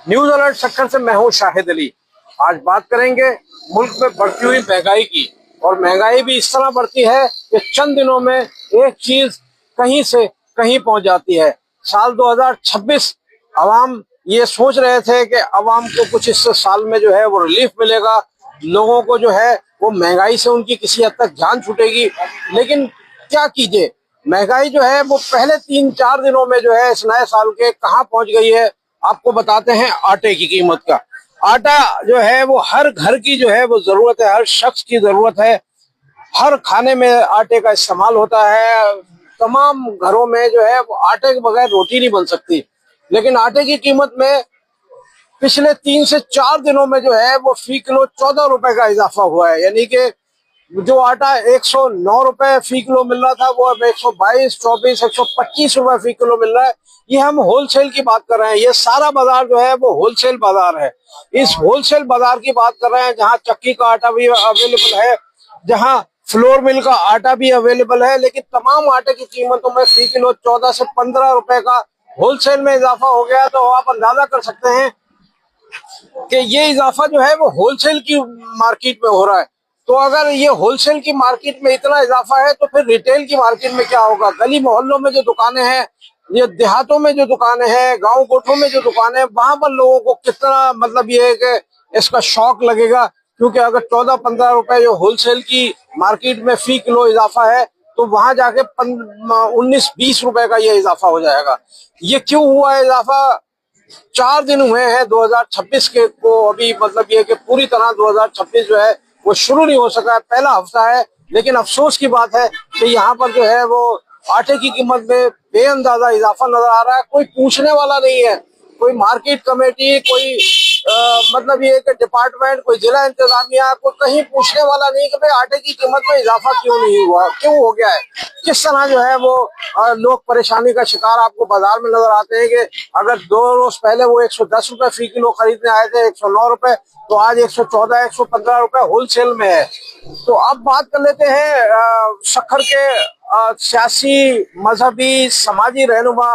News alert सक्कर से मैं हूं शाहिद अली। आज बात करेंगे मुल्क में बढ़ती हुई महंगाई की। और महंगाई भी इस तरह बढ़ती है कि चंद दिनों में एक चीज कहीं से कहीं पहुंच जाती है। साल 2026 अवाम ये सोच रहे थे कि अवाम को कुछ इस साल में जो है वो रिलीफ मिलेगा, लोगों को जो है वो महंगाई से उनकी किसी हद तक जान छूटेगी। लेकिन क्या कीजिए, महंगाई जो है वो पहले 3-4 दिनों में जो है इस नए साल के कहाँ पहुंच गई है। आपको बताते हैं आटे की कीमत का। आटा जो है वो हर घर की जो है वो जरूरत है, हर शख्स की जरूरत है। हर खाने में आटे का इस्तेमाल होता है। तमाम घरों में जो है वो आटे के बगैर रोटी नहीं बन सकती। लेकिन आटे की कीमत में पिछले 3 से 4 दिनों में जो है वो फी किलो 14 रुपए का इजाफा हुआ है। यानी कि जो आटा 109 रुपए फी किलो मिल रहा था वो अब 122, 24, 125 रुपए फी किलो मिल रहा है। ये हम होलसेल की बात कर रहे हैं। ये सारा बाजार जो है वो होलसेल बाजार है। इस होलसेल बाजार की बात कर रहे हैं जहाँ चक्की का आटा भी अवेलेबल है, जहाँ फ्लोर मिल का आटा भी अवेलेबल है। लेकिन तमाम आटे की कीमतों में फी किलो 14 से 15 रुपए का होलसेल में इजाफा हो गया। तो आप अंदाजा कर सकते हैं कि ये इजाफा जो है वो होलसेल की मार्केट में हो रहा है। तो अगर ये होलसेल की मार्केट में इतना इजाफा है तो फिर रिटेल की मार्केट में क्या होगा। गली मोहल्लों में जो दुकानें हैं, ये देहातों में जो दुकानें हैं, गांव कोठों में जो दुकानें हैं, वहां पर लोगों को कितना मतलब ये है कि इसका शौक लगेगा। क्योंकि अगर 14-15 रुपए जो होलसेल की मार्केट में फी किलो इजाफा है तो वहां जाके 19-20 रुपए का ये इजाफा हो जाएगा। ये क्यों हुआ है इजाफा? 4 दिन हुए हैं 2026 के को, अभी मतलब ये कि पूरी तरह 2026 जो है वो शुरू नहीं हो सका है, पहला हफ्ता है। लेकिन अफसोस की बात है कि यहाँ पर जो है वो आटे की कीमत में बेअंदाजा इजाफा नजर आ रहा है। कोई पूछने वाला नहीं है, कोई मार्केट कमेटी, कोई मतलब ये कि डिपार्टमेंट, कोई जिला इंतजामिया, कोई कहीं पूछने वाला नहीं कि भाई आटे की कीमत में इजाफा क्यों नहीं हुआ, क्यों हो गया है। किस तरह जो है वो लोग परेशानी का शिकार आपको बाजार में नजर आते हैं कि अगर 2 रोज पहले वो 110 रुपए फी किलो खरीदने आए थे, 109 रुपए, तो आज 114, 115 रुपए होलसेल में है। तो अब बात कर लेते हैं सक्खर के सियासी, मजहबी, समाजी रहनुमा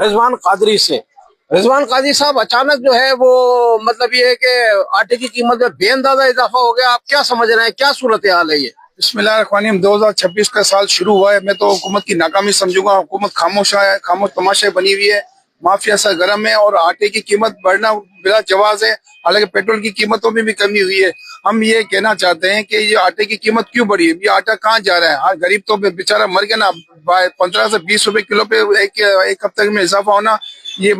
रिजवान कादरी से। रिजवान कादरी साहब, अचानक जो है वो मतलब ये है कि आटे की कीमत में बेअंदाजा इजाफा हो गया। आप क्या समझ रहे हैं, क्या सूरत हाल है ये? बिस्मिल्लाहिर्रहमानिर्रहीम। 2026 का साल शुरू हुआ है, मैं तो हुकूमत की नाकामी समझूंगा। हुकूमत खामोश है, खामोश तमाशे बनी हुई है, माफिया सा गर्म है और आटे की कीमत बढ़ना बिला जवाज है। हालांकि पेट्रोल की कीमतों में भी कमी हुई है। हम ये कहना चाहते हैं कि ये आटे की कीमत क्यों बढ़ी है, ये आटा कहाँ जा रहा है? हाँ, गरीब तो बेचारा मर गया ना। 15 से 20 रुपए किलो पे एक हफ्ते में इजाफा होना, ये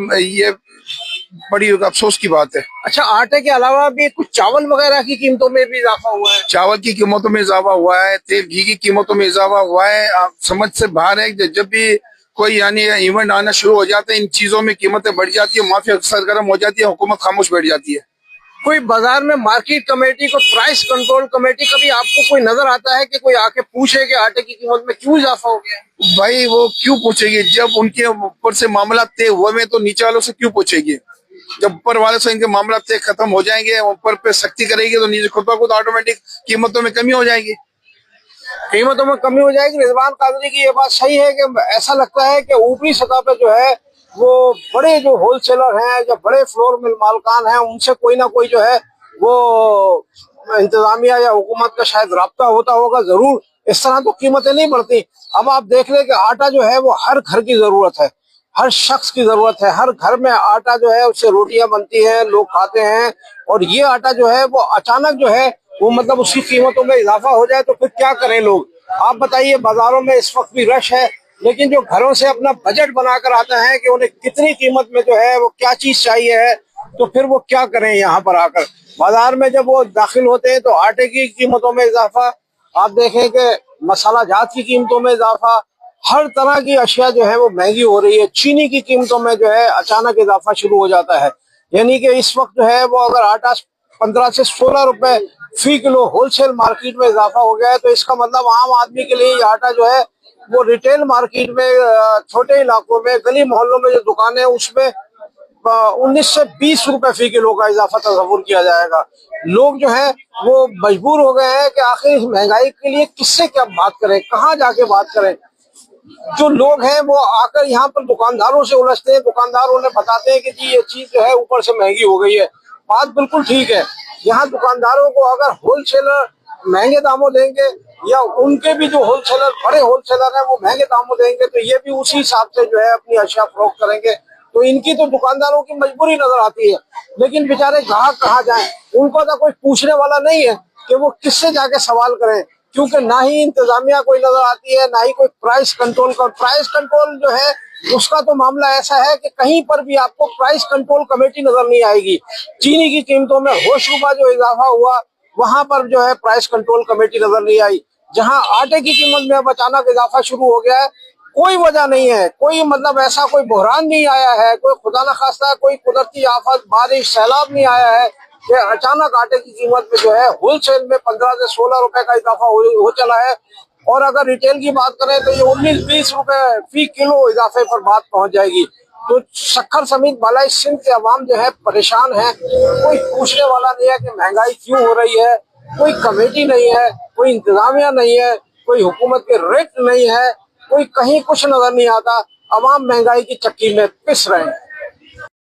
बड़ी अफसोस की बात है। अच्छा, आटे के अलावा भी कुछ चावल वगैरह की कीमतों में भी इजाफा हुआ है? चावल की कीमतों में इजाफा हुआ है, तेल घी की कीमतों में इजाफा हुआ है। आप समझ से बाहर है कि जब भी कोई यानी इवेंट आना शुरू हो जाता है, इन चीजों में कीमतें बढ़ जाती है, माफिया सरगर्म हो जाती है, हुकूमत खामोश बैठ जाती है। कोई बाजार में मार्केट कमेटी को, प्राइस कंट्रोल कमेटी, कभी आपको कोई नजर आता है कि कोई आके पूछे कि आटे की कीमत में क्यों इजाफा हो गया? भाई वो क्यों पूछेगी? जब उनके ऊपर से मामला तय हुए में तो नीचे वालों से क्यों पूछेगी? जब ऊपर वाले से इनके मामला तय खत्म हो जाएंगे, ऊपर पे सख्ती करेगी तो नीचे खुद ब खुद ऑटोमेटिक कीमतों में कमी हो जाएगी। कीमतों में कमी हो जाएगी। रिजवान कादरी की ये बात सही है कि ऐसा लगता है कि ऊपरी सतह पे जो है वो बड़े जो होलसेलर हैं, जो बड़े फ्लोर मिल मालकान हैं, उनसे कोई ना कोई जो है वो इंतजामिया या हुकूमत का शायद राब्ता होता होगा जरूर। इस तरह तो कीमतें नहीं बढ़ती। अब आप देख लें कि आटा जो है वो हर घर की जरूरत है, हर शख्स की जरूरत है। हर घर में आटा जो है उससे रोटियां बनती हैं, लोग खाते हैं। और ये आटा जो है वो अचानक जो है वो मतलब उसकी कीमतों में इजाफा हो जाए तो फिर क्या करें लोग? आप बताइए। बाजारों में इस वक्त भी रश है, लेकिन जो घरों से अपना बजट बनाकर आते हैं कि उन्हें कितनी कीमत में जो है वो क्या चीज चाहिए है, तो फिर वो क्या करें? यहाँ पर आकर बाजार में जब वो दाखिल होते हैं तो आटे की कीमतों में इजाफा, आप देखें कि मसाला जात की कीमतों में इजाफा, हर तरह की अशिया जो है वो महंगी हो रही है। चीनी की कीमतों में जो है अचानक इजाफा शुरू हो जाता है। यानी कि इस वक्त जो है वो अगर आटा 15 से 16 रुपए फी किलो होलसेल मार्केट में इजाफा हो गया है तो इसका मतलब आम आदमी के लिए ये आटा जो है वो रिटेल मार्केट में, छोटे इलाकों में, गली मोहल्लों में जो दुकानें हैं उसमें 19 से 20 रुपए फी किलो का इजाफा तस्वुर किया जाएगा। लोग जो है वो मजबूर हो गए हैं कि आखिर इस महंगाई के लिए किससे क्या बात करें, कहाँ जाके बात करें। जो लोग हैं वो आकर यहाँ पर दुकानदारों से उलझते हैं, दुकानदार उन्हें बताते हैं कि जी ये चीज जो है ऊपर से महंगी हो गई है। बात बिल्कुल ठीक है, यहाँ दुकानदारों को अगर होलसेलर महंगे दामों देंगे या उनके भी जो होलसेलर बड़े होलसेलर हैं वो महंगे दामों देंगे तो ये भी उसी हिसाब से जो है अपनी अशिया फरोख्त करेंगे। तो इनकी तो दुकानदारों की मजबूरी नजर आती है, लेकिन बेचारे ग्राहक कहाँ जाएं, उनको तो कोई पूछने वाला नहीं है कि वो किससे जाके सवाल करें, क्योंकि ना ही इंतजामिया कोई नजर आती है, ना ही कोई प्राइस कंट्रोल जो है उसका तो मामला ऐसा है कि कहीं पर भी आपको प्राइस कंट्रोल कमेटी नजर नहीं आएगी। चीनी की कीमतों में होशरुबा जो इजाफा हुआ वहां पर जो है प्राइस कंट्रोल कमेटी नजर नहीं आई। जहां आटे की कीमत में अब अचानक इजाफा शुरू हो गया है, कोई वजह नहीं है, कोई मतलब ऐसा कोई बहरान नहीं आया है, कोई खुदा न खास्ता कोई कुदरती आफत बारिश सैलाब नहीं आया है कि अचानक आटे की कीमत में जो है होलसेल में 15 से 16 रुपए का इजाफा हो चला है। और अगर रिटेल की बात करें तो ये 19-20 रुपए फी किलो इजाफे पर बात पहुंच जाएगी। तो शक्कर समेत बालाई सिंध के अवाम जो है परेशान है, कोई पूछने वाला नहीं है कि महंगाई क्यों हो रही है, कोई कमेटी नहीं है, कोई इंतजामिया नहीं है, कोई हुकूमत के रेट नहीं है, कोई कहीं कुछ नजर नहीं आता। अवाम महंगाई की चक्की में पिस रहे हैं।